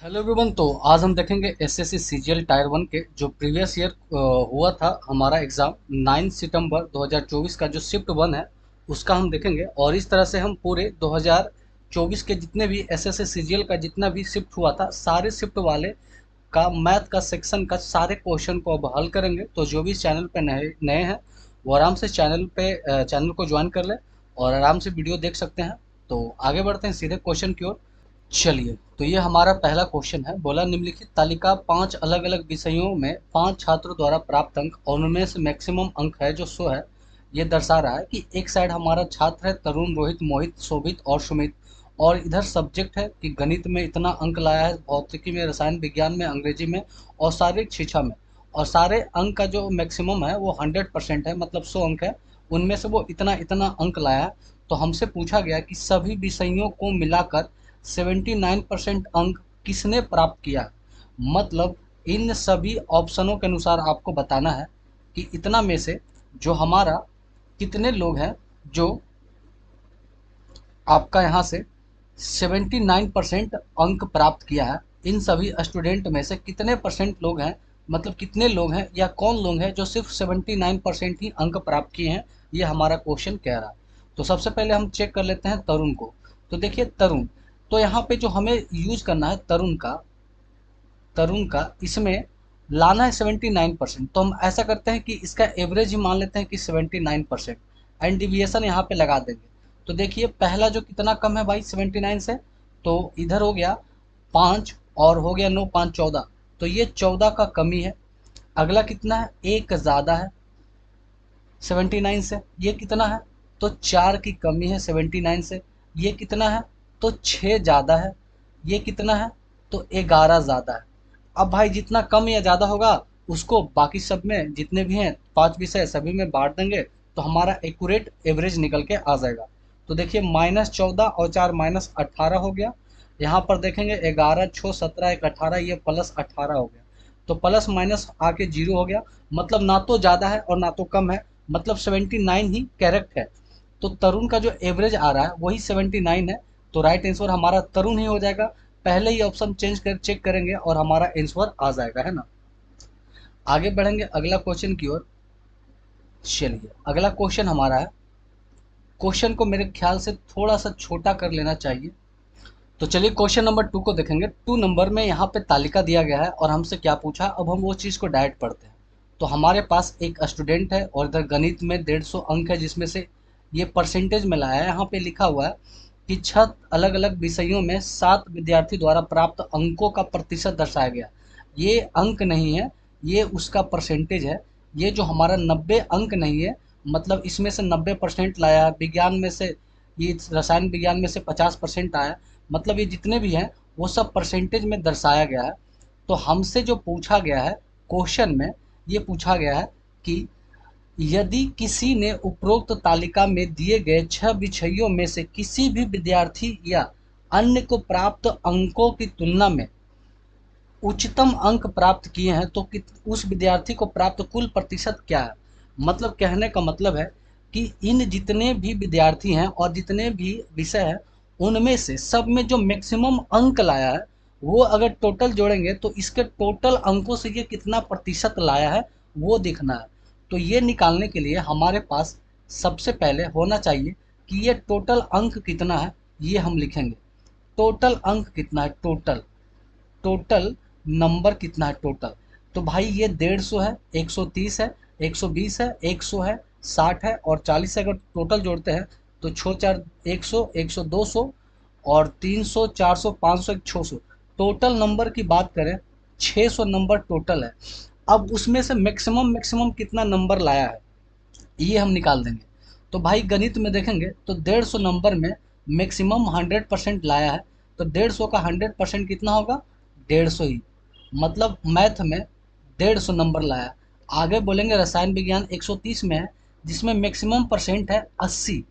Hello everyone. तो आज हम देखेंगे एसएससी सीजीएल टायर वन के जो प्रीवियस ईयर हुआ था हमारा एग्ज़ाम 9 सितंबर 2024 का जो शिफ्ट वन है उसका हम देखेंगे। और इस तरह से हम पूरे 2024 के जितने भी एसएससी सीजीएल का जितना भी शिफ्ट हुआ था सारे शिफ्ट वाले का मैथ का सेक्शन का सारे क्वेश्चन को अब हल करेंगे। तो जो भी चैनल पे नए नए हैं वो आराम से चैनल को ज्वाइन कर ले और आराम से वीडियो देख सकते हैं। तो आगे बढ़ते हैं सीधे क्वेश्चन की ओर। चलिए, तो ये हमारा पहला क्वेश्चन है। बोला निम्नलिखित तालिका 5 अलग-अलग विषयों में 5 छात्रों द्वारा प्राप्त अंक और उनमें से मैक्सिमम अंक है जो 100 है। ये दर्शा रहा है कि एक साइड हमारा छात्र है तरुण, रोहित, मोहित, शोभित और सुमित, और इधर सब्जेक्ट है कि गणित में इतना अंक लाया है, भौतिकी में, रसायन विज्ञान में, अंग्रेजी में और शारीरिक शिक्षा में। और सारे अंक का जो मैक्सिमम है वो 100% है, मतलब 100 अंक है। उनमें से वो इतना इतना अंक लाया है। तो हमसे पूछा गया कि सभी विषयों को मिलाकर 79% अंक किसने प्राप्त किया। मतलब इन सभी ऑप्शनों के अनुसार आपको बताना है कि इतना में से जो हमारा कितने लोग हैं जो आपका यहाँ से 79% अंक प्राप्त किया है। इन सभी स्टूडेंट में से कितने परसेंट लोग हैं, मतलब कितने लोग हैं या कौन लोग हैं जो सिर्फ 79% ही अंक प्राप्त किए हैं, ये हमारा क्वेश्चन कह रहा है। तो सबसे पहले हम चेक कर लेते हैं तरुण को। तो देखिए तरुण, तो यहाँ पे जो हमें यूज करना है तरुण का इसमें लाना है 79%। तो हम ऐसा करते हैं कि इसका एवरेज ही मान लेते हैं कि 79% एंड डिविएशन यहाँ पे लगा देंगे। तो देखिए पहला जो कितना कम है भाई 79 से, तो इधर हो गया 5 और हो गया 9 5 14, तो ये 14 का कमी है। अगला कितना है, एक ज़्यादा है 79 से, ये कितना है, तो 4 की कमी है 79 से। ये कितना है, तो 6 ज़्यादा है। ये कितना है, तो 11 ज़्यादा है। अब भाई जितना कम या ज़्यादा होगा उसको बाकी सब में जितने भी हैं 5 विषय सभी में बांट देंगे, तो हमारा एक्यूरेट एवरेज निकल के आ जाएगा। तो देखिए -14 और 4 -18 हो गया। यहाँ पर देखेंगे 11 6 17 1 18, ये +18 हो गया। तो प्लस माइनस आके जीरो हो गया। मतलब ना तो ज़्यादा है और ना तो कम है, मतलब 79 ही करेक्ट है। तो तरुण का जो एवरेज आ रहा है वही 79 है। तो राइट आंसर हमारा तरुण ही हो जाएगा। पहले ही ऑप्शन चेंज कर चेक करेंगे और हमारा आंसर आ जाएगा, है ना। आगे बढ़ेंगे अगला क्वेश्चन की ओर। चलिए अगला क्वेश्चन हमारा है, क्वेश्चन को मेरे ख्याल से थोड़ा सा छोटा कर लेना चाहिए। तो चलिए क्वेश्चन नंबर 2 को देखेंगे। 2 नंबर में यहाँ पे तालिका दिया गया है और हमसे क्या पूछा, अब हम वो चीज़ को डायरेक्ट पढ़ते हैं। तो हमारे पास एक स्टूडेंट है और इधर गणित में 150 अंक है, जिसमें से ये परसेंटेज में लाया है। यहाँ पे लिखा हुआ है कि 6 अलग अलग विषयों में 7 विद्यार्थी द्वारा प्राप्त अंकों का प्रतिशत दर्शाया गया। ये अंक नहीं है, ये उसका परसेंटेज है। ये जो हमारा 90 अंक नहीं है, मतलब इसमें से 90% लाया है। विज्ञान में से, ये रसायन विज्ञान में से 50% आया, मतलब ये जितने भी हैं वो सब परसेंटेज में दर्शाया गया है। तो हमसे जो पूछा गया है क्वेश्चन में, ये पूछा गया है कि यदि किसी ने उपरोक्त तालिका में दिए गए 6 विषयों में से किसी भी विद्यार्थी या अन्य को प्राप्त अंकों की तुलना में उच्चतम अंक प्राप्त किए हैं तो उस विद्यार्थी को प्राप्त कुल प्रतिशत क्या है। मतलब कहने का मतलब है कि इन जितने भी विद्यार्थी हैं और जितने भी विषय हैं उनमें से सब में जो मैक्सिमम अंक लाया है वो अगर टोटल जोड़ेंगे तो इसके टोटल अंकों से ये कितना प्रतिशत लाया है वो देखना है। तो ये निकालने के लिए हमारे पास सबसे पहले होना चाहिए कि ये टोटल अंक कितना है, ये हम लिखेंगे। टोटल अंक कितना है, टोटल टोटल नंबर कितना है टोटल। तो भाई ये 150 है, 130 है, 120 है, 100 है, 60 है और 40 से अगर टोटल जोड़ते हैं तो 6 4 100, 100 200 और 300 400 500 600। टोटल नंबर की बात करें 600 नंबर टोटल है। अब उसमें से मैक्सिमम मैक्सिमम कितना नंबर लाया है ये हम निकाल देंगे। तो भाई गणित में देखेंगे तो 150 नंबर में मैक्सिमम 100% लाया है। तो 150 का 100% कितना होगा, 150 ही। मतलब मैथ में 150 नंबर लाया। आगे बोलेंगे रसायन विज्ञान 130 में है, जिसमें मैक्सिमम परसेंट है 80।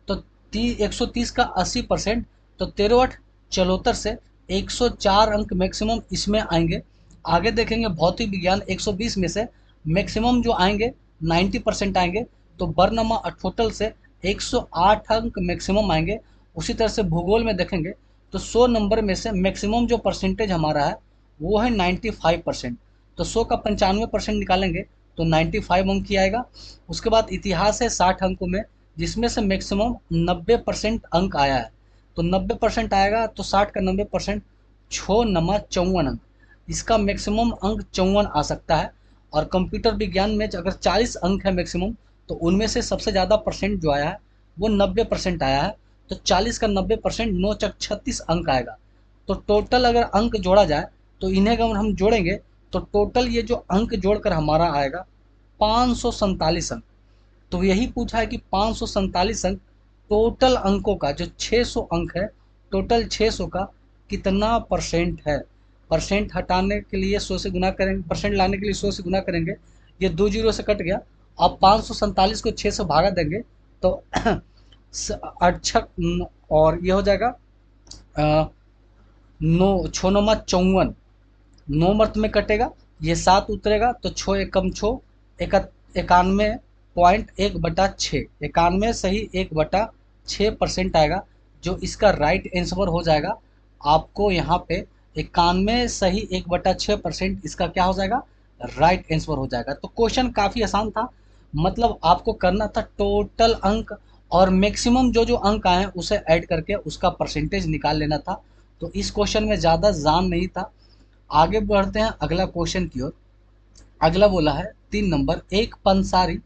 तो 130 का 80%, तो 13 8 74 से 104 अंक मैक्सिमम इसमें आएंगे। आगे देखेंगे भौतिक विज्ञान 120 में से मैक्सिमम जो आएंगे 90% आएंगे। तो बर्नमा टोटल से 108 अंक मैक्सिमम आएंगे। उसी तरह से भूगोल में देखेंगे तो 100 नंबर में से मैक्सिमम जो परसेंटेज हमारा है वो है 95%। तो 100 का 95% निकालेंगे तो 95 अंक ही आएगा। उसके बाद इतिहास है 60 अंकों में, जिसमें से मैक्सिमम 90% अंक आया है। तो 90% आएगा तो 60 का 90%, 6×9 = 54 अंक। इसका मैक्सिमम अंक 54 आ सकता है। और कंप्यूटर विज्ञान में अगर 40 अंक है मैक्सिमम, तो उनमें से सबसे ज़्यादा परसेंट जो आया है वो 90% आया है। तो 40 का 90%, 9×36 अंक आएगा। तो टोटल अगर अंक जोड़ा जाए तो इन्हें अगर हम जोड़ेंगे तो टोटल ये जो अंक जोड़कर हमारा आएगा 547 अंक। तो यही पूछा है कि 547 अंक टोटल अंकों का, जो 600 अंक है, टोटल 600 का कितना परसेंट है। परसेंट हटाने के लिए 100 से गुना करेंगे, परसेंट लाने के लिए 100 से गुना करेंगे, ये 2 जीरो से कट गया। अब 547 को 6 से भागा देंगे तो अच्छा, और ये हो जाएगा नौ, 6×9 = 54। 9 मर्त में कटेगा, ये 7 उतरेगा तो 6×1 = 6, 91.1/6, 91 सही 1/6% आएगा, जो इसका राइट आंसर हो जाएगा। आपको यहाँ पे 91 सही 1/6% इसका क्या हो जाएगा, राइट आंसर हो जाएगा। तो क्वेश्चन काफ़ी आसान था। मतलब आपको करना था टोटल अंक और मैक्सिमम जो जो अंक आए हैं उसे ऐड करके उसका परसेंटेज निकाल लेना था। तो इस क्वेश्चन में ज़्यादा जान नहीं था। आगे बढ़ते हैं अगला क्वेश्चन की ओर। अगला बोला है 3 नंबर, एक पंसारी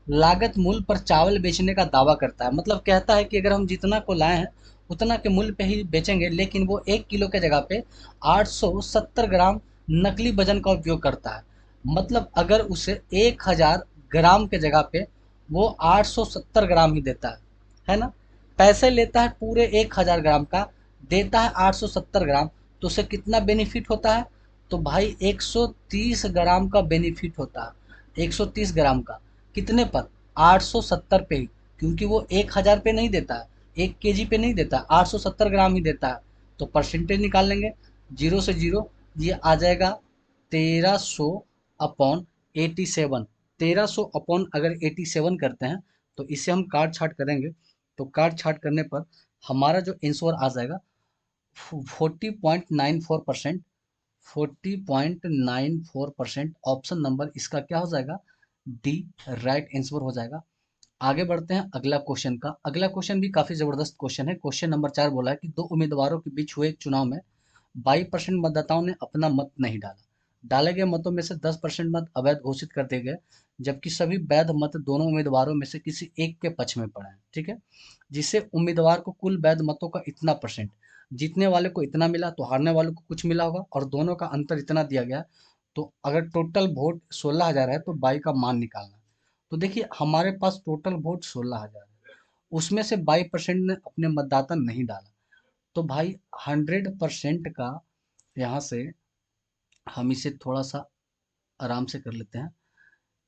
लागत मूल्य पर चावल बेचने का दावा करता है। मतलब कहता है कि अगर हम जितना को लाए हैं उतना के मूल्य पे ही बेचेंगे, लेकिन वो 1 किलो के जगह पे 870 ग्राम नकली वजन का उपयोग करता है। मतलब अगर उसे 1000 ग्राम के जगह पे वो 870 ग्राम ही देता है ना। पैसे लेता है पूरे 1000 ग्राम का, देता है 870 ग्राम, तो उसे कितना बेनिफिट होता है। तो भाई 130 ग्राम का बेनिफिट होता है। 130 ग्राम का कितने पर, 870 पे ही, क्योंकि वो 1000 पे नहीं देता है, 1 केजी पे नहीं देता है, 870 ग्राम ही देता है। तो परसेंटेज निकाल लेंगे, जीरो से जीरो, ये आ जाएगा 1300/87। 1300 अगर 87 करते हैं तो इसे हम काट छाट करेंगे। तो काट छाट करने पर हमारा जो आंसर आ जाएगा 40.94%। 40.94%, ऑप्शन नंबर इसका क्या हो जाएगा, डी, राइट आंसर हो जाएगा। आगे बढ़ते हैं अगला क्वेश्चन का। अगला क्वेश्चन भी काफी जबरदस्त क्वेश्चन है। क्वेश्चन नंबर 4 बोला है कि दो उम्मीदवारों के बीच हुए एक चुनाव में 22% मतदाताओं ने अपना मत नहीं डाला। डाले गए मतों में से 10% मत अवैध घोषित कर दिए गए, जबकि सभी वैध मत दोनों उम्मीदवारों में से किसी एक के पक्ष में पड़े हैं। ठीक है, जिससे उम्मीदवार को कुल वैध मतों का इतना परसेंट, जीतने वाले को इतना मिला तो हारने वाले को कुछ मिला होगा, और दोनों का अंतर इतना दिया गया। तो अगर टोटल वोट 16,000 है तो बाई का मान निकालना है। तो देखिए हमारे पास टोटल वोट 16,000 है, उसमें से 22% ने अपने मतदाता नहीं डाला। तो भाई 100% का यहाँ से हम इसे थोड़ा सा आराम से कर लेते हैं।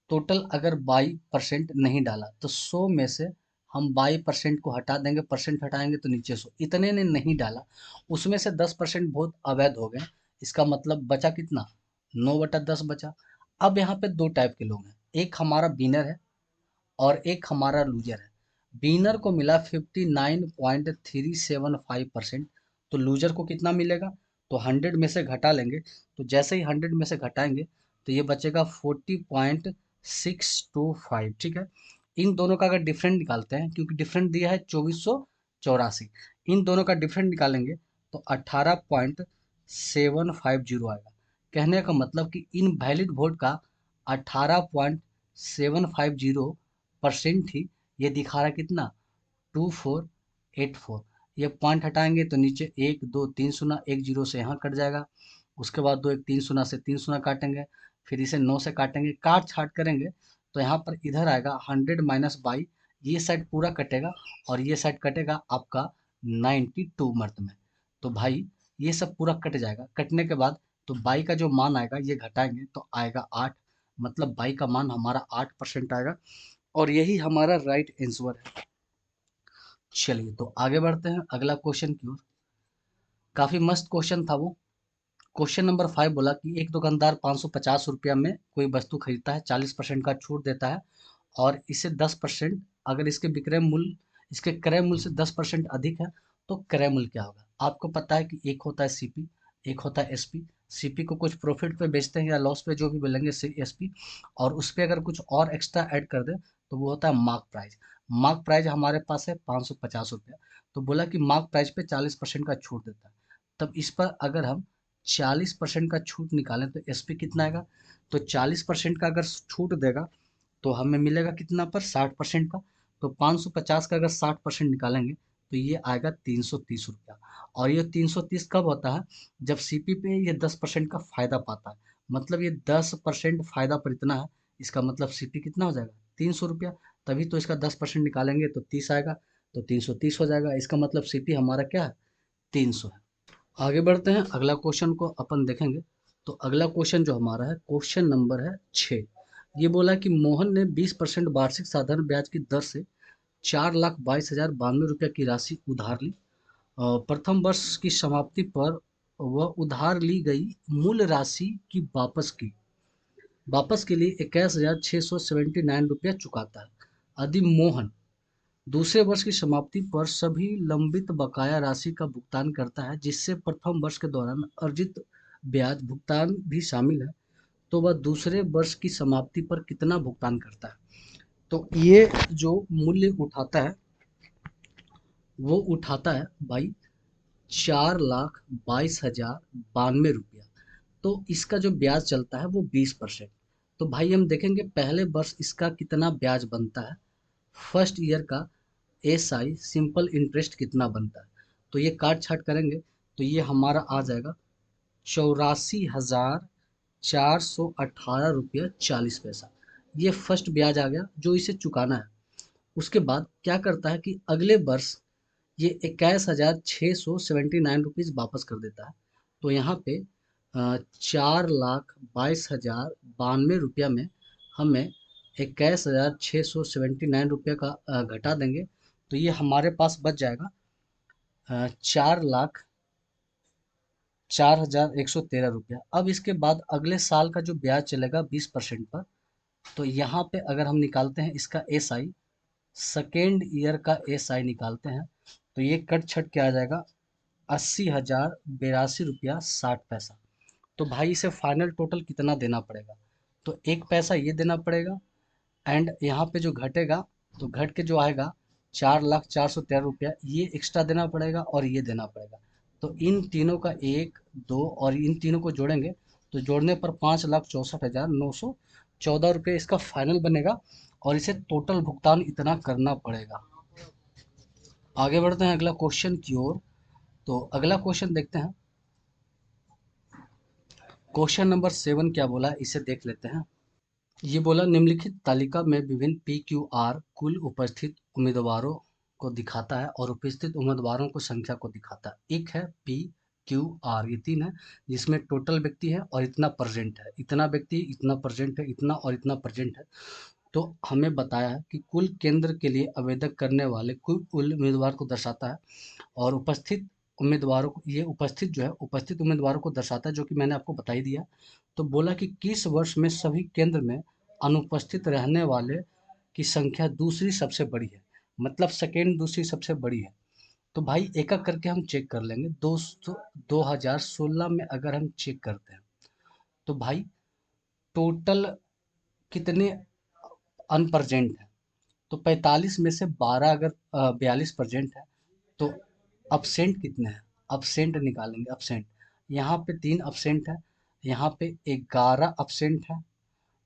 टोटल अगर 22% नहीं डाला तो 100 में से हम 22% को हटा देंगे, परसेंट हटाएंगे तो नीचे 100। इतने ने नहीं डाला, उसमें से 10% वोट अवैध हो गए। इसका मतलब बचा कितना, 9/10 बचा। अब यहाँ पे दो टाइप के लोग हैं, एक हमारा विनर है और एक हमारा लूजर है। विनर को मिला 59.375%, तो लूजर को कितना मिलेगा, तो 100 में से घटा लेंगे। तो जैसे ही 100 में से घटाएंगे तो ये बचेगा 40.625। ठीक है, इन दोनों का अगर डिफरेंट निकालते हैं, क्योंकि डिफरेंट दिया है 2484, इन दोनों का डिफरेंट निकालेंगे तो 18.750 आएगा। कहने का मतलब कि इन वैलिड वोट का 18.750% ही ये दिखा रहा है कितना, 2484। ये पॉइंट हटाएंगे तो नीचे 1 2 3 शून्य, 1 जीरो से यहाँ कट जाएगा। उसके बाद 2 1 3 शून्य से 3 शून्य काटेंगे, फिर इसे 9 से काटेंगे, काट छाट करेंगे तो यहाँ पर इधर आएगा 100 - 22, ये साइड पूरा कटेगा और ये साइड कटेगा आपका 92 मर्द में। तो भाई ये सब पूरा कट जाएगा, कटने के बाद तो बाई का जो मान आएगा ये घटाएंगे तो आएगा 8। मतलब बाई का मान हमारा 8% आएगा, और यही हमारा राइट आंसर है। चलिए तो आगे बढ़ते हैं अगला क्वेश्चन की ओर। काफी मस्त क्वेश्चन था वो। क्वेश्चन नंबर 5 बोला कि एक दुकानदार 550 रुपया में कोई वस्तु खरीदता है, 40% का छूट देता है, और इसे 10%, अगर इसके विक्रय मूल्य, इसके क्रय मूल्य से 10% अधिक है तो क्रय मूल्य क्या होगा। आपको पता है कि एक होता है सीपी, एक होता है एसपी। सीपी को कुछ प्रॉफिट पे बेचते हैं या लॉस पे, जो भी बोलेंगे एसपी। और उस पे अगर कुछ और एक्स्ट्रा ऐड कर दे तो वो होता है मार्क प्राइस। मार्क प्राइस हमारे पास है 550 रुपया। तो बोला कि मार्क प्राइस पे 40% का छूट देता है। तब इस पर अगर हम 40% का छूट निकालें तो एसपी कितना आएगा? तो 40% का अगर छूट देगा तो हमें मिलेगा कितना पर? 60% का। तो 550 का अगर 60% निकालेंगे तो ये आएगा 330 रुपया। और ये 330 कब होता है? जब सीपी पे ये 10% का फायदा पाता है। मतलब ये 10% फायदा पर इतना है, इसका मतलब सीपी कितना हो जाएगा? 300 रुपया। तभी तो इसका 10% निकालेंगे तो 30 आएगा। तो 330 हो जाएगा, इसका मतलब सीपी हमारा क्या है? 300 है। आगे बढ़ते हैं, अगला क्वेश्चन को अपन देखेंगे। तो अगला क्वेश्चन जो हमारा है, क्वेश्चन नंबर है 6। ये बोला कि मोहन ने 20% वार्षिक साधारण ब्याज की दर से 4,22,092 रुपये की राशि उधार ली। प्रथम वर्ष की समाप्ति पर वह उधार ली गई मूल राशि की वापस के लिए 21,679 रुपया चुकाता है। यदि मोहन दूसरे वर्ष की समाप्ति पर सभी लंबित बकाया राशि का भुगतान करता है, जिससे प्रथम वर्ष के दौरान अर्जित ब्याज भुगतान भी शामिल है, तो वह दूसरे वर्ष की समाप्ति पर कितना भुगतान करता है? तो ये जो मूल्य उठाता है वो उठाता है भाई 4,22,092 रुपया। तो इसका जो ब्याज चलता है वो 20%। तो भाई हम देखेंगे पहले वर्ष इसका कितना ब्याज बनता है। फर्स्ट ईयर का एसआई सिंपल इंटरेस्ट कितना बनता है? तो ये काट छाट करेंगे तो ये हमारा आ जाएगा 84,418 रुपया 40 पैसा। ये फर्स्ट ब्याज आ गया जो इसे चुकाना है। उसके बाद क्या करता है कि अगले वर्ष ये 21,679 रुपीज़ वापस कर देता है। तो यहाँ पे 4,22,092 में हमें 21,679 रुपये का घटा देंगे। तो ये हमारे पास बच जाएगा 4,04,113 रुपया। अब इसके बाद अगले साल का जो ब्याज चलेगा 20% पर, तो यहाँ पे अगर हम निकालते हैं इसका एस आई, सेकेंड ईयर का एस आई निकालते हैं तो ये कट छट के आ जाएगा 80,082 रुपया 60 पैसा। तो भाई इसे फाइनल टोटल कितना देना पड़ेगा? तो एक पैसा ये देना पड़ेगा, एंड यहाँ पे जो घटेगा तो घट के जो आएगा 4,04,13 रुपया ये एक्स्ट्रा देना पड़ेगा और ये देना पड़ेगा। तो इन तीनों का एक दो और इन तीनों को जोड़ेंगे तो जोड़ने पर 5,64,914 रुपये इसका फाइनल बनेगा। और इसे टोटल भुगतान इतना करना पड़ेगा। आगे बढ़ते हैं अगला क्वेश्चन की ओर। तो अगला क्वेश्चन देखते हैं। क्वेश्चन नंबर 7 क्या बोला इसे देख लेते हैं। ये बोला निम्नलिखित तालिका में विभिन्न पी क्यू आर कुल उपस्थित उम्मीदवारों को दिखाता है और उपस्थित उम्मीदवारों को संख्या को दिखाता है। एक है पी क्यू आर, ये 3 है जिसमें टोटल व्यक्ति है और इतना प्रेजेंट है, इतना व्यक्ति इतना प्रेजेंट है, इतना और इतना प्रेजेंट है। तो हमें बताया है कि कुल केंद्र के लिए आवेदन करने वाले कुल उम्मीदवार को दर्शाता है। और उपस्थित उम्मीदवारों को, ये उपस्थित जो है उपस्थित उम्मीदवारों को दर्शाता है, जो कि मैंने आपको बता ही दिया। तो बोला कि किस वर्ष में सभी केंद्र में अनुपस्थित रहने वाले की संख्या दूसरी सबसे बड़ी है, मतलब सेकेंड दूसरी सबसे बड़ी है। तो भाई एक एक करके हम चेक कर लेंगे। 2016 में अगर हम चेक करते हैं तो भाई टोटल कितने अनप्रजेंट है? तो 45 में से 12 अगर 42 परसेंट है तो अपसेंट कितने हैं? अपसेंट निकालेंगे। अपसेंट यहाँ पे 3 अपसेंट है, यहाँ पे 11 अपसेंट है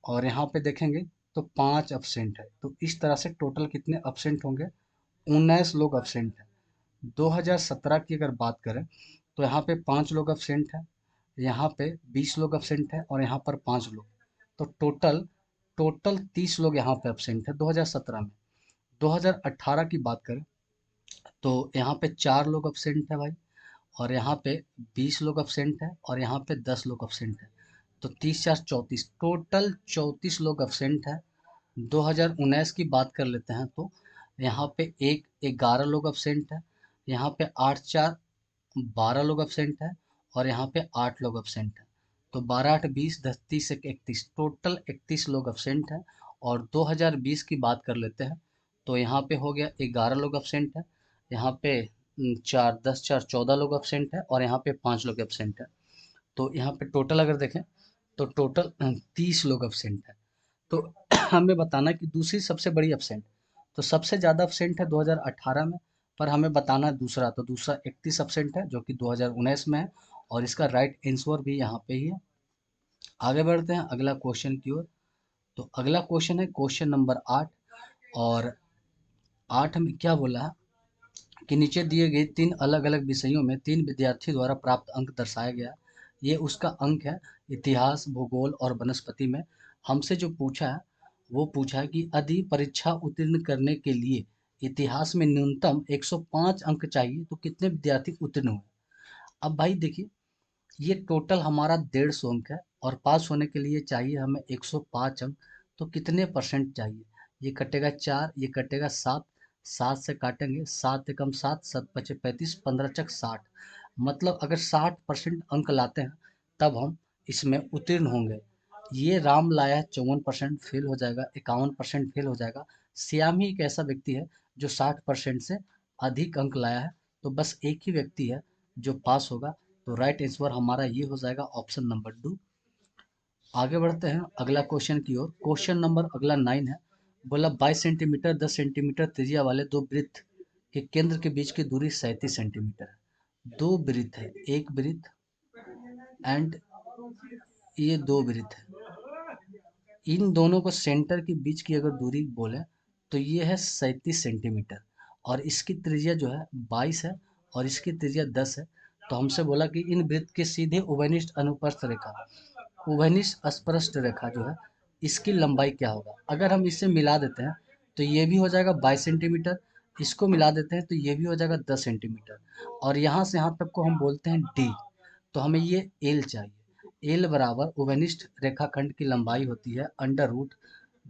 और यहाँ पे देखेंगे तो 5 अपसेंट है। तो इस तरह से टोटल कितने अपसेंट होंगे? 19 लोग अपसेंट है। 2017 की अगर बात करें तो यहाँ पे 5 लोग अपसेंट है, यहाँ पे 20 लोग अपसेंट है और यहाँ पर 5 लोग। तो टोटल टोटल 30 लोग यहाँ पे अपसेंट है 2017 में। 2018 की बात करें तो यहाँ पे 4 लोग अपसेंट है भाई, और यहाँ पे 20 लोग अपसेंट है और यहाँ पे 10 लोग अपसेंट है। तो 30 4 34, टोटल 34 लोग अपसेंट है। 2019 की बात कर लेते हैं तो यहाँ पे 11 लोग अपसेंट है, यहाँ पे 8 4 12 लोग अपसेंट है और यहाँ पे 8 लोग अपसेंट है। तो 12 8 20 10 30 31, टोटल 31 लोग अपसेंट है। और 2020 की बात कर लेते हैं तो यहाँ पे हो गया 11 लोग अपसेंट है, यहाँ पे चार 10 4 14 लोग एब्सेंट है और यहाँ पे 5 लोग एब्सेंट है। तो यहाँ पे टोटल अगर देखें तो टोटल 30 लोग एब्सेंट है। तो हमें बताना है कि दूसरी सबसे बड़ी एब्सेंट, तो सबसे ज़्यादा एब्सेंट है 2018 में, पर हमें बताना है दूसरा, तो दूसरा 31 एब्सेंट है जो कि 2019 में है, और इसका राइट आंसर भी यहाँ पे ही है। आगे बढ़ते हैं अगला क्वेश्चन की ओर। तो अगला क्वेश्चन है क्वेश्चन नंबर 8, और 8 में क्या बोला है कि नीचे दिए गए 3 अलग-अलग विषयों में 3 विद्यार्थी द्वारा प्राप्त अंक दर्शाया गया। ये उसका अंक है इतिहास, भूगोल और वनस्पति में। हमसे जो पूछा है, वो पूछा है कि यदि परीक्षा उत्तीर्ण करने के लिए इतिहास में न्यूनतम 105 अंक चाहिए तो कितने विद्यार्थी उत्तीर्ण हुए? अब भाई देखिए, ये टोटल हमारा 150 अंक है और पास होने के लिए चाहिए हमें 105 अंक। तो कितने परसेंट चाहिए? ये कटेगा 4, ये कटेगा 7, 7 से काटेंगे, 7 एकम 7, 7 पचे 35, 15 चक 60। मतलब अगर 60% अंक लाते हैं तब हम इसमें उत्तीर्ण होंगे। ये राम लाया है 54%, फेल हो जाएगा, 51% फेल हो जाएगा। श्याम ही एक ऐसा व्यक्ति है जो 60% से अधिक अंक लाया है। तो बस एक ही व्यक्ति है जो पास होगा। तो राइट आंसर हमारा ये हो जाएगा ऑप्शन नंबर 2। आगे बढ़ते हैं अगला क्वेश्चन की ओर। क्वेश्चन नंबर अगला 9 है। बोला 22 सेंटीमीटर 10 सेंटीमीटर त्रिज्या वाले दो वृत्त के केंद्र के बीच की दूरी 37 सेंटीमीटर है। दो वृत्त है, एक वृत्त एंड ये दो वृत्त है। इन दोनों को सेंटर के बीच की अगर दूरी बोले तो ये है 37 सेंटीमीटर, और इसकी त्रिज्या जो है 22 है और इसकी त्रिज्या 10 है। तो हमसे बोला कि इन वृत्त के सीधे उभयनिष्ठ अनुप्रस्थ रेखा, उभयनिष्ठ स्पष्ट रेखा जो है, इसकी लंबाई क्या होगा? अगर हम इसे मिला देते हैं तो ये भी हो जाएगा 22 सेंटीमीटर, इसको मिला देते हैं तो ये भी हो जाएगा 10 सेंटीमीटर, और यहाँ से यहाँ तक को हम बोलते हैं डी। तो हमें ये एल चाहिए। एल बराबर उभयनिष्ठ रेखाखंड की लंबाई होती है under root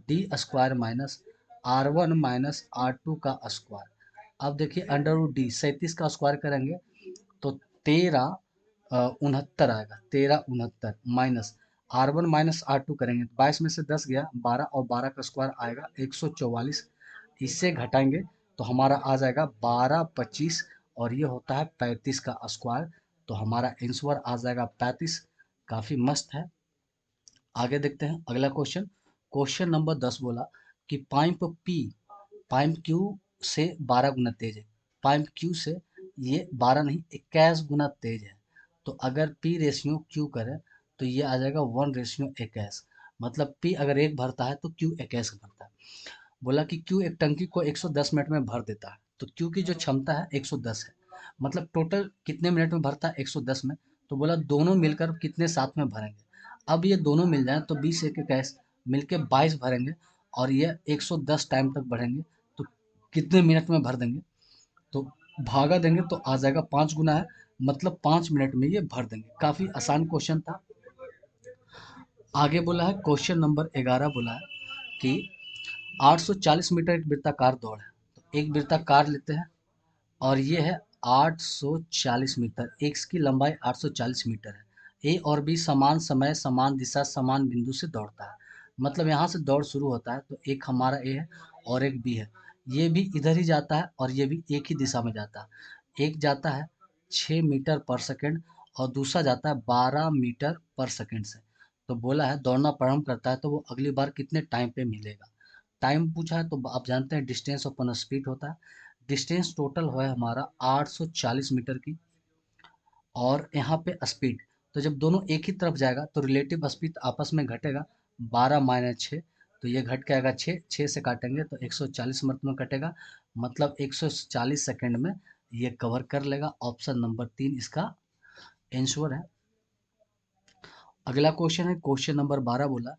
D square minus R1 minus R2 का स्क्वायर। अब देखिए अंडर रूट डी 37 का स्क्वायर करेंगे तो 13 69 आएगा, 1369 माइनस R1 माइनस R2 करेंगे तो 22 में से 10 गया 12, और 12 का स्क्वायर आएगा 144। इससे घटाएंगे तो हमारा आ जाएगा 12 25, और ये होता है 35 का स्क्वायर। तो हमारा आंसर आ जाएगा 35। काफ़ी मस्त है। आगे देखते हैं अगला क्वेश्चन। क्वेश्चन नंबर 10 बोला कि पाइप पी पाइप क्यू से 12 गुना तेज है। पाइप क्यू से ये 12 नहीं 21 गुना तेज है। तो अगर पी रेशियो क्यू करें तो ये आ जाएगा 1:21। मतलब पी अगर एक भरता है तो क्यू 21 भरता है। बोला कि क्यू एक टंकी को 110 मिनट में भर देता है, तो क्यू की जो क्षमता है 110 है। मतलब टोटल कितने मिनट में भरता है? 110 में। तो बोला दोनों मिलकर कितने साथ में भरेंगे? अब ये दोनों मिल जाए तो 20 एक इक्कीस मिलके 22 भरेंगे, और ये 110 टाइम तक बढ़ेंगे। तो कितने मिनट में भर देंगे? तो भागा देंगे तो आ जाएगा 5 गुना है, मतलब 5 मिनट में ये भर देंगे। काफ़ी आसान क्वेश्चन था। आगे बोला है क्वेश्चन नंबर 11 बोला है कि 840 मीटर एक वृत्ताकार दौड़ है। तो एक वृत्ताकार लेते हैं और ये है 840 मीटर, एक्स की लंबाई 840 मीटर है। ए और बी समान समय समान दिशा समान बिंदु से दौड़ता है। मतलब यहाँ से दौड़ शुरू होता है तो एक हमारा ए है और एक बी है। ये भी इधर ही जाता है और ये भी एक ही दिशा में जाता है। एक जाता है 6 मीटर पर सेकंड और दूसरा जाता है 12 मीटर पर सेकंड से। तो बोला है दौड़ना प्रारंभ करता है तो वो अगली बार कितने टाइम पे मिलेगा? टाइम पूछा है तो आप जानते हैं डिस्टेंस अपॉन स्पीड होता है। डिस्टेंस टोटल है हमारा 840 मीटर की, और यहाँ पे स्पीड, तो जब दोनों एक ही तरफ जाएगा तो रिलेटिव स्पीड आपस में घटेगा। 12 - 6, तो ये घट के आएगा 6, 6 से काटेंगे तो 140 मिनट में कटेगा। मतलब 140 सेकंड में ये कवर कर लेगा। ऑप्शन नंबर 3 इसका आंसर है। अगला क्वेश्चन है क्वेश्चन नंबर 12 बोला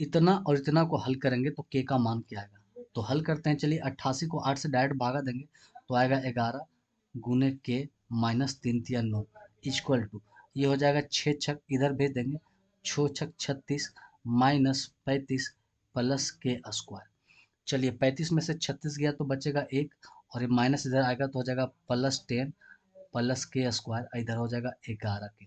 इतना और इतना को हल करेंगे तो के का मान क्या आएगा? तो हल करते हैं, चलिए 88 को 8 से डायरेक्ट भागा देंगे तो आएगा 11 गुने के माइनस 3 × 9 इक्वल टू, ये हो जाएगा 6 छक इधर भेज देंगे, 6 छक 36 माइनस 35 प्लस के स्क्वायर। चलिए 35 में से 36 गया तो बचेगा एक, और ये माइनस इधर आएगा तो हो जाएगा +10 प्लस के स्क्वायर, इधर हो जाएगा 11 के।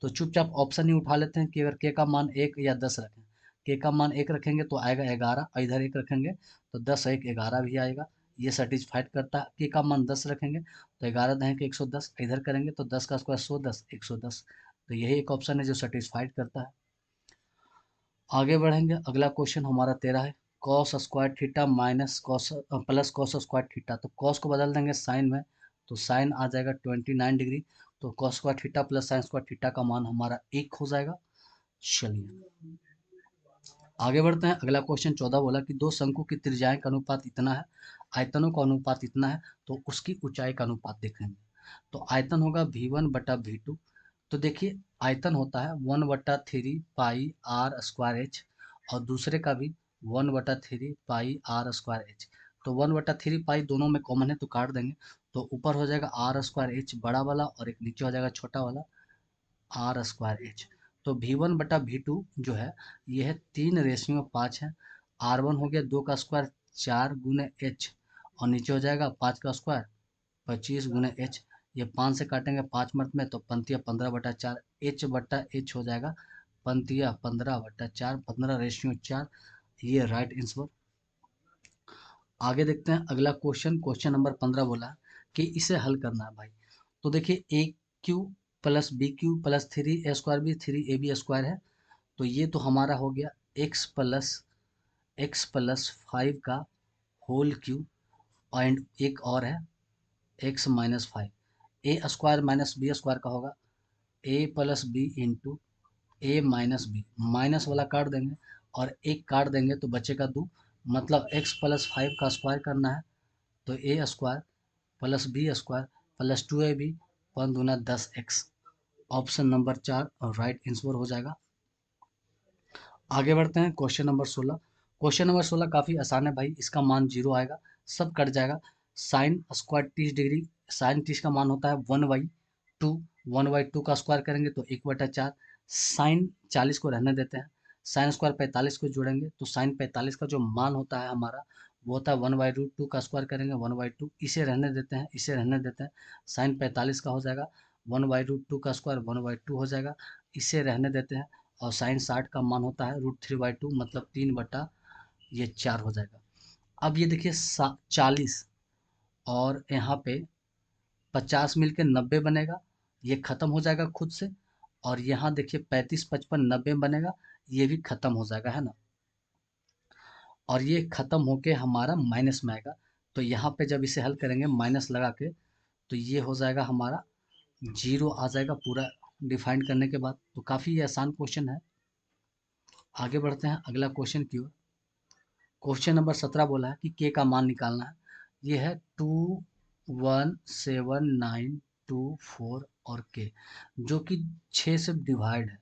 तो चुपचाप ऑप्शन ही उठा लेते हैं कि अगर के का मान 1 या 10 रखें। के का मान 1 रखेंगे तो आएगा 11, इधर 1 रखेंगे तो 10 1 11 भी आएगा। ये सेटिस्फाइड करता है। के का मान 10 रखेंगे तो 11 दहें के 110, इधर करेंगे तो 10 का स्क्वायर 110, 110। तो यही एक ऑप्शन है जो सेटिस्फाइड करता है। आगे बढ़ेंगे, अगला क्वेश्चन हमारा 13 है, cos square theta minus cos plus cos square theta. तो कॉस को बदल देंगे साइन में, तो साइन आ जाएगा 29 डिग्री। तो cos square theta plus sine square theta का मान हमारा 1 हो जाएगा। चलिए आगे बढ़ते हैं, अगला क्वेश्चन 14 बोला कि दो शंकु की त्रिज्याएं का अनुपात इतना है, आयतनों का अनुपात इतना है, तो उसकी ऊंचाई का अनुपात देखेंगे। तो आयतन होगा V1/V2। तो देखिए आयतन होता है 1/3 पाई r स्क्वायर एच, और दूसरे का भी 1/3 पाई r स्क्वायर एच। तो 1/3 पाई दोनों में कॉमन है तो काट देंगे, तो ऊपर हो जाएगा r स्क्वायर एच बड़ा वाला, और एक नीचे हो जाएगा छोटा वाला r स्क्वायर एच। तो V1/V2 जो है ये है 3:5 है। R1 हो गया 2 का स्क्वायर 4 गुने h, और नीचे हो जाएगा 5 का स्क्वायर 25 गुने h। ये 5 से काटेंगे 5 में तो पंतिया 15/4, h/h हो जाएगा पंतिया 15/4, 15:4। ये राइट आंसर। आगे देखते हैं अगला क्वेश्चन, क्वेश्चन नंबर 15 बोला है कि इसे हल करना है भाई। तो देखिए a³ + b³ + 3a² भी 3ab² है। तो ये तो हमारा हो गया x+5 का होल क्यूब, एंड एक और है x-5। a² - b² का होगा a+b a-b, माइनस वाला काट देंगे और एक काट देंगे तो बचेगा 2, मतलब x+5 का स्क्वायर करना है। तो a² + b² + 2ab 5 × 10x। Option number 4 right answer हो जाएगा। आगे बढ़ते हैं, क्वेश्चन नंबर 16। क्वेश्चन नंबर 16 काफ़ी आसान है भाई, इसका मान 0 आएगा, सब कट जाएगा। साइन स्क्वायर 30 डिग्री, साइन 30 का मान होता है 1/2। 1/2 का स्क्वायर करेंगे तो 1/4। साइन 40 को रहने देते हैं, साइन स्क्वायर 45 को जोड़ेंगे तो साइन 45 का जो मान होता है हमारा वो होता है 1/2 का स्क्वायर करेंगे 1/2, इसे रहने देते हैं, इसे रहने देते हैं। साइन 45 का हो जाएगा 1/2 का स्क्वायर 1/2 हो जाएगा, इसे रहने देते हैं। और साइन 60 का मान होता है √3/2, मतलब 3/4 हो जाएगा। अब ये देखिए 40 और यहाँ पे 50 मिलके 90 बनेगा, ये खत्म हो जाएगा खुद से। और यहाँ देखिए 35, 55, 90 बनेगा, ये भी खत्म हो जाएगा, है ना। और ये खत्म होके हमारा माइनस में आएगा। तो यहाँ पे जब इसे हल करेंगे माइनस लगा के, तो ये हो जाएगा हमारा 0 आ जाएगा पूरा डिफाइंड करने के बाद। तो काफ़ी आसान क्वेश्चन है। आगे बढ़ते हैं अगला क्वेश्चन की ओर। क्वेश्चन नंबर 17 बोला है कि के का मान निकालना है। ये है 21792 और के, जो कि 6 से डिवाइड है।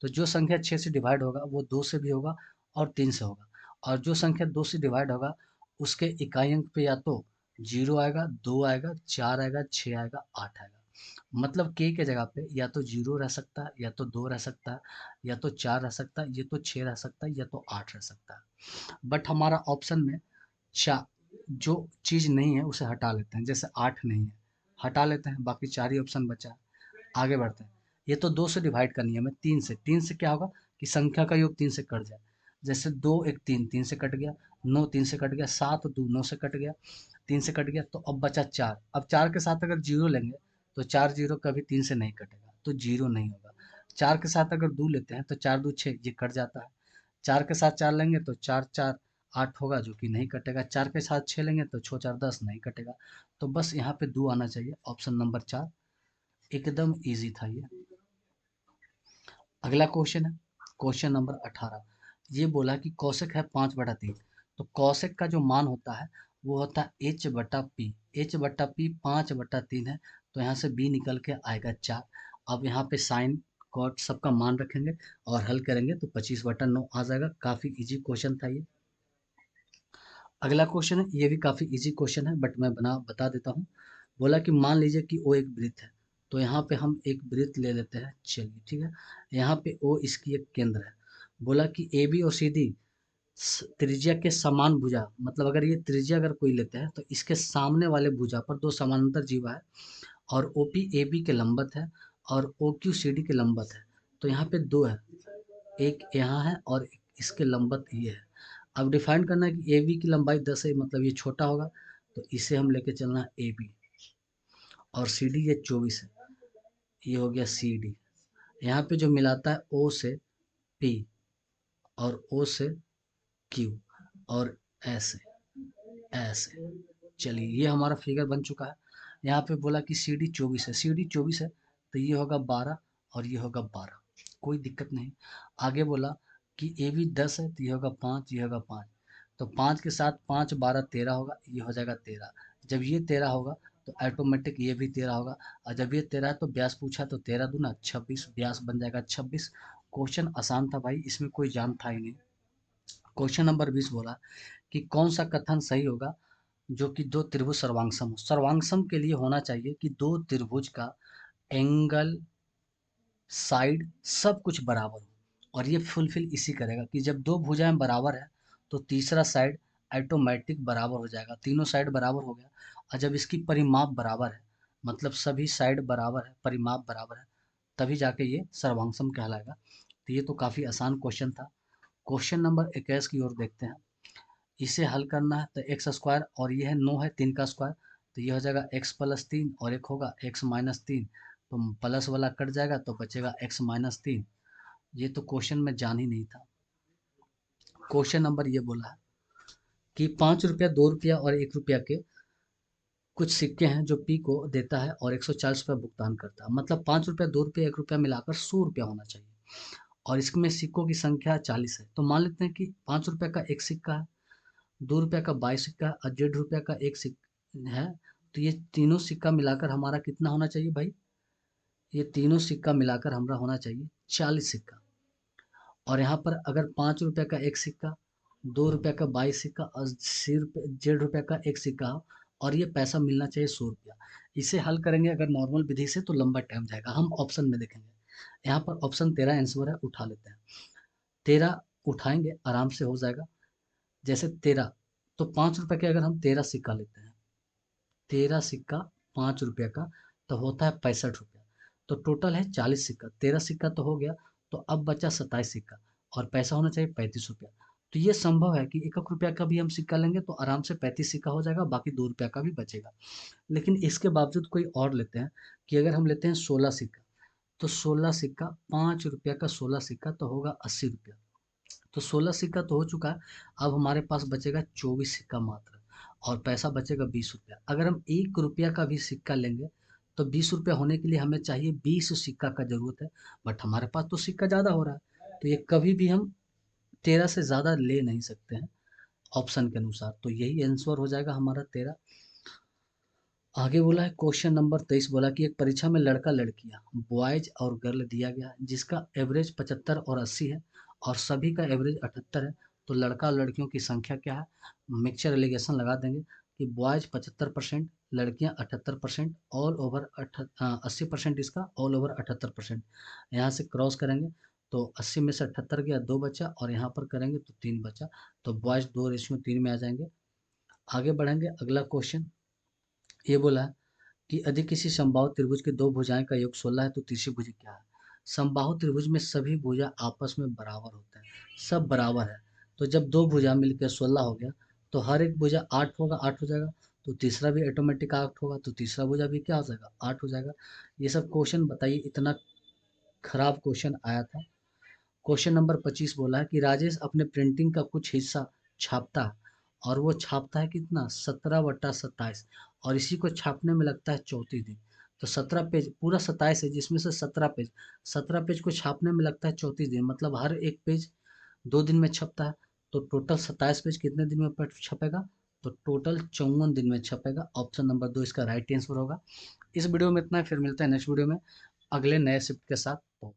तो जो संख्या 6 से डिवाइड होगा वो 2 से भी होगा और 3 से होगा, और जो संख्या 2 से डिवाइड होगा उसके इकाई अंक पे या तो 0 आएगा, 2 आएगा, 4 आएगा, 6 आएगा, 8 आएगा। मतलब के जगह पे या तो 0 रह सकता है, या तो 2 रह सकता है, या तो 4 रह सकता है, या तो 6 रह सकता है, या तो 8 रह सकता है। बट हमारा ऑप्शन में चा जो चीज़ नहीं है उसे हटा लेते हैं, जैसे 8 नहीं है, हटा लेते हैं, बाकी 4 ही ऑप्शन बचा है। आगे बढ़ते हैं, ये तो 2 से डिवाइड करनी है हमें, 3 से क्या होगा कि संख्या का योग 3 से कट जाए। जैसे 2 1 3, 3 से कट गया, 9 3 से कट गया, 7 2 9 से कट गया, 3 से कट गया, तो अब बचा 4। अब 4 के साथ अगर 0 लेंगे तो 4 0 कभी 3 से नहीं कटेगा, तो 0 नहीं होगा। 4 के साथ अगर 2 लेते हैं तो 4 2 6, ये कट जाता है। 4 के साथ 4 लेंगे तो 4 4 8 होगा, जो कि नहीं कटेगा। 4 के साथ 6 लेंगे तो 6 4 10, नहीं कटेगा। तो बस यहाँ पे 2 आना चाहिए, ऑप्शन नंबर 4। एकदम ईजी था ये। अगला क्वेश्चन है क्वेश्चन नंबर 18। ये बोला कि कौशिक है 5/3। तो कौशिक का जो मान होता है वो होता है h/p। h/p 5/3 है, तो यहाँ से b निकल के आएगा 4। अब यहाँ पे साइन कॉट सबका मान रखेंगे और हल करेंगे तो 25/9 आ जाएगा। काफ़ी इजी क्वेश्चन था ये। अगला क्वेश्चन है, ये भी काफ़ी इजी क्वेश्चन है बट मैं बता देता हूँ। बोला कि मान लीजिए कि ओ एक वृत्त है, तो यहाँ पे हम एक वृत्त ले लेते हैं, चलिए ठीक है। यहाँ पे ओ इसकी एक केंद्र है। बोला कि ए बी और सी डी त्रिज्या के समान भुजा, मतलब अगर ये त्रिज्या अगर कोई लेते हैं तो इसके सामने वाले भुजा पर दो समानांतर जीवा है, और ओ पी ए बी के लंबत है, और ओ क्यू सी डी के लंबत है। तो यहाँ पे दो है, एक यहाँ है और एक इसके लंबत ये है। अब डिफाइन करना है कि ए बी की लंबाई 10 है, मतलब ये छोटा होगा, तो तो इसे हम लेके चलना ए बी, और सी डी ये 24 है, ये हो गया सी डी। यहाँ पे जो मिलाता है ओ से पी और ओ से क्यू और ऐसे ऐसे। चलिए ये हमारा फिगर बन चुका है। यहाँ पे बोला कि सी डी 24 है, सी डी 24 है तो ये होगा 12 और ये होगा 12, कोई दिक्कत नहीं। आगे बोला कि ए बी 10 है तो ये होगा 5, ये होगा 5, तो 5 के साथ 5 12 13 होगा, ये हो जाएगा 13। जब ये 13 होगा तो ऑटोमेटिक ये भी 13 होगा, और जब ये 13 है तो ब्यास पूछा तो 13 दूना 26, ब्यास बन जाएगा 26। क्वेश्चन आसान था भाई, इसमें कोई जान था ही नहीं। क्वेश्चन नंबर 20 बोला कि कौन सा कथन सही होगा जो कि दो त्रिभुज सर्वांगसम हो। सर्वांगसम के लिए होना चाहिए कि दो त्रिभुज का एंगल, साइड, सब कुछ बराबर हो, और ये फुलफिल इसी करेगा कि जब दो भुजाएं बराबर है तो तीसरा साइड ऑटोमेटिक बराबर हो जाएगा, तीनों साइड बराबर हो गया। और जब इसकी परिमाप बराबर है, मतलब सभी साइड बराबर है, परिमाप बराबर है, तभी जाके ये सर्वांगसम कहलाएगा। तो ये तो काफ़ी आसान क्वेश्चन था। क्वेश्चन नंबर 21 की ओर देखते हैं। इसे हल करना है तो एक्स स्क्वायर, और ये है 9 है 3 का स्क्वायर, तो ये हो जाएगा एक्स प्लस 3 और एक होगा एक्स माइनस 3, तो प्लस वाला कट जाएगा तो बचेगा एक्स माइनस 3। ये तो क्वेश्चन में जान ही नहीं था। क्वेश्चन नंबर ये बोला है कि 5 रुपया, 2 रुपया और 1 रुपया के कुछ सिक्के हैं जो पी को देता है और 140 रुपया भुगतान करता है। मतलब 5 रुपया, 2 रुपया, 1 रुपया मिलाकर 100 रुपया होना चाहिए, और इसमें सिक्कों की संख्या 40 है। तो मान लेते हैं कि 5 रुपया का एक सिक्का है, 2 रुपया का 22 सिक्का है और 1.5 रुपया का एक सिक्का है। तो ये तीनों सिक्का मिलाकर हमारा कितना होना चाहिए भाई? ये तीनों सिक्का मिलाकर हमारा होना चाहिए 40 सिक्का। और यहाँ पर अगर 5 रुपये का एक सिक्का, 2 रुपये का 22 सिक्का और 1.5 रुपया का एक सिक्का हो, और ये पैसा मिलना चाहिए 100 रुपया। इसे हल करेंगे अगर नॉर्मल विधि से तो लंबा टाइम जाएगा। हम ऑप्शन में देखेंगे, यहाँ पर ऑप्शन 13 आंसर है, उठा लेते हैं। 13 उठाएंगे आराम से हो जाएगा। जैसे 13, तो 5 रुपये के अगर हम 13 सिक्का लेते हैं, 13 सिक्का 5 रुपये का, तो होता है 65 रुपया। तो टोटल है 40 सिक्का, 13 सिक्का तो हो गया, तो अब बचा 27 सिक्का, और पैसा होना चाहिए 35 रुपया। तो ये संभव है कि 1 रुपया का भी हम सिक्का लेंगे तो आराम से 35 सिक्का हो जाएगा, बाकी 2 रुपया का भी बचेगा। लेकिन इसके बावजूद कोई और लेते हैं कि अगर हम लेते हैं 16 सिक्का, तो 16 सिक्का, 5 रुपया का 16 सिक्का तो होगा 80 रुपया। तो 16 सिक्का तो हो चुका है, अब हमारे पास बचेगा 24 सिक्का मात्र, और पैसा बचेगा 20 रुपया। अगर हम 1 रुपया का भी सिक्का लेंगे तो 20 रुपया होने के लिए हमें चाहिए 20 सिक्का का जरूरत है, बट हमारे पास तो सिक्का ज़्यादा हो रहा है, तो ये कभी भी हम 13 से ज़्यादा ले नहीं सकते हैं ऑप्शन के अनुसार। तो यही आंसर हो जाएगा हमारा 13। आगे बोला है क्वेश्चन नंबर 23, बोला कि एक परीक्षा में लड़का लड़कियां, बॉयज और गर्ल दिया गया जिसका एवरेज 75 और 80 है, और सभी का एवरेज 78 है। तो लड़का और लड़कियों की संख्या क्या है? मिक्सचर एलिगेशन लगा देंगे कि बॉयज 75%, लड़कियां 78%, ऑल ओवर 80%, इसका ऑल ओवर 78%। यहाँ से क्रॉस करेंगे तो 80 में से 78 गया, 2 बचा, और यहाँ पर करेंगे तो 3 बचा। तो बॉयज 2:3 में आ जाएंगे। आगे बढ़ेंगे, अगला क्वेश्चन ये बोला है कि यदि किसी समबाहु त्रिभुज के दो भुजाएं का योग 16 है तो तीसरी भुज क्या है? समबाहु त्रिभुज में सभी भुजा आपस में बराबर होते हैं, सब बराबर है। तो जब दो भुजा मिलकर 16 हो गया तो हर एक भुजा 8 होगा, 8 हो जाएगा, तो तीसरा भी ऑटोमेटिक 8 होगा, तो तीसरा भुजा भी क्या हो जाएगा? 8 हो जाएगा। ये सब क्वेश्चन बताइए, इतना खराब क्वेश्चन आया था। क्वेश्चन नंबर 25 बोला है कि राजेश अपने प्रिंटिंग का कुछ हिस्सा छापता है, और वो छापता है कितना? 17/27, और इसी को छापने में लगता है 34 दिन। तो 17 पेज, पूरा 27 है जिसमें से 17 पेज, 17 पेज को छापने में लगता है 34 दिन, मतलब हर एक पेज 2 दिन में छपता है। तो टोटल 27 पेज कितने दिन में छपेगा? तो टोटल 54 दिन में छपेगा। ऑप्शन नंबर 2 इसका राइट आंसर होगा। इस वीडियो में इतना ही, फिर मिलते हैं नेक्स्ट वीडियो में अगले नए शिफ्ट के साथ। तो